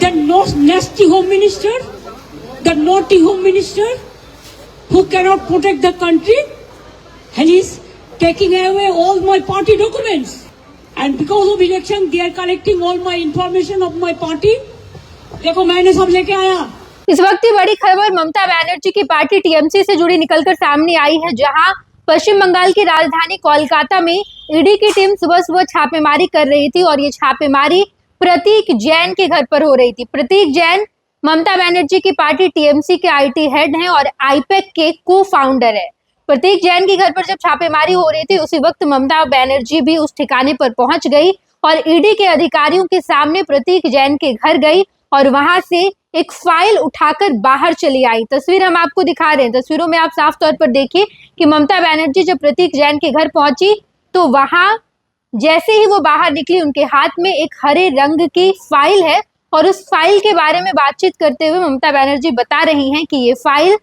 The nasty home minister, the naughty home minister, who cannot protect the country, and he's taking away all my party documents. And because of election, they are collecting all my information of my party. देखो मैंने सब लेके आया। इस वक्त की बड़ी खबर ममता बनर्जी की पार्टी टीएमसी से जुड़ी निकलकर सामने आई है, जहां पश्चिम बंगाल की राजधानी कोलकाता में ईडी की टीम सुबह सुबह छापेमारी कर रही थी और ये छापेमारी प्रतीक जैन के घर पर हो रही थी। प्रतीक जैन ममता बनर्जी की पार्टी टीएमसी के आईटी हेड हैं और आईपैक के को फाउंडर है। प्रतीक जैन के घर पर जब छापेमारी हो रही थी उसी वक्त ममता बनर्जी भी उस ठिकाने पर पहुंच गई और ईडी के अधिकारियों के सामने प्रतीक जैन के घर गई और वहां से एक फाइल उठाकर बाहर चली आई। तस्वीर हम आपको दिखा रहे हैं। तस्वीरों में आप साफ तौर पर देखिए कि ममता बनर्जी जब प्रतीक जैन के घर पहुंची तो वहां जैसे ही वो बाहर निकली उनके हाथ में एक हरे रंग की फाइल है और उस फाइल के बारे में बातचीत करते हुए ममता बनर्जी बता रही हैं कि ये फाइल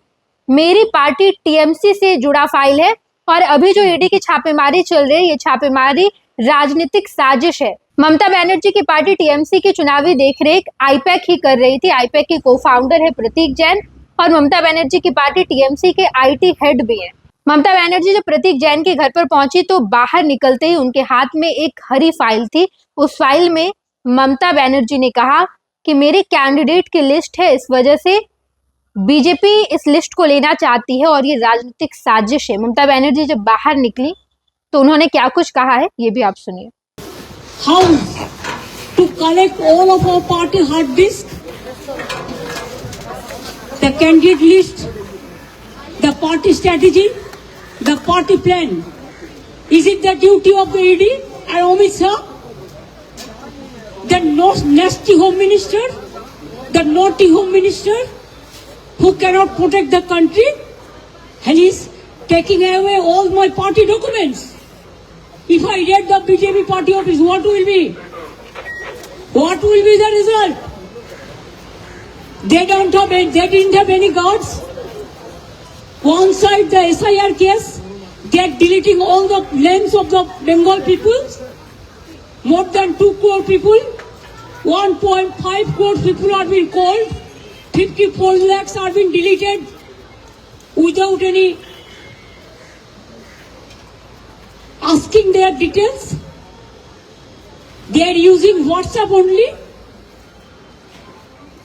मेरी पार्टी टीएमसी से जुड़ा फाइल है और अभी जो ईडी की छापेमारी चल रही है ये छापेमारी राजनीतिक साजिश है। ममता बनर्जी की पार्टी टीएमसी की चुनावी देखरेख आईपैक ही कर रही थी। आईपैक के को फाउंडर है प्रतीक जैन और ममता बनर्जी की पार्टी टीएमसी के आईटी हेड भी है। ममता बनर्जी जब प्रतीक जैन के घर पर पहुंची तो बाहर निकलते ही उनके हाथ में एक हरी फाइल थी। उस फाइल में ममता बनर्जी ने कहा कि मेरे कैंडिडेट की लिस्ट है, इस वजह से बीजेपी इस लिस्ट को लेना चाहती है और ये राजनीतिक साजिश है। ममता बनर्जी जब बाहर निकली तो उन्होंने क्या कुछ कहा है ये भी आप सुनिए। How to collect all of our party hard disk, the candidate list, the party strategy, the party plan. Is it the duty of the ED and Amit Shah, the nasty home minister, the naughty home minister, who cannot protect the country, and he's taking away all my party documents? If I get the BJP party office, what will be? What will be the result? They didn't have any guards. One side the SIR case, they are deleting all the names of the Bengal people. More than 2 crore people, 1.5 crore people are being called. 54 lakhs are being deleted without any asking their details. They are using WhatsApp only,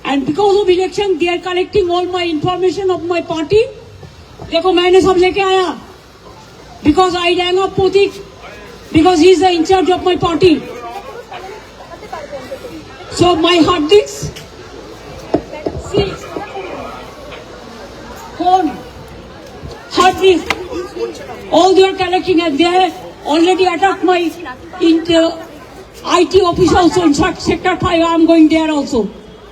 and because of election they are collecting all my information of my party. देखो मैंने सब लेके आया because I rang up Pratik because he is the in charge of my party. So my hard disk, see, phone, hard disk, all they are collecting, and they have already attacked my IT office also. In fact, Sector 5, I am going there also.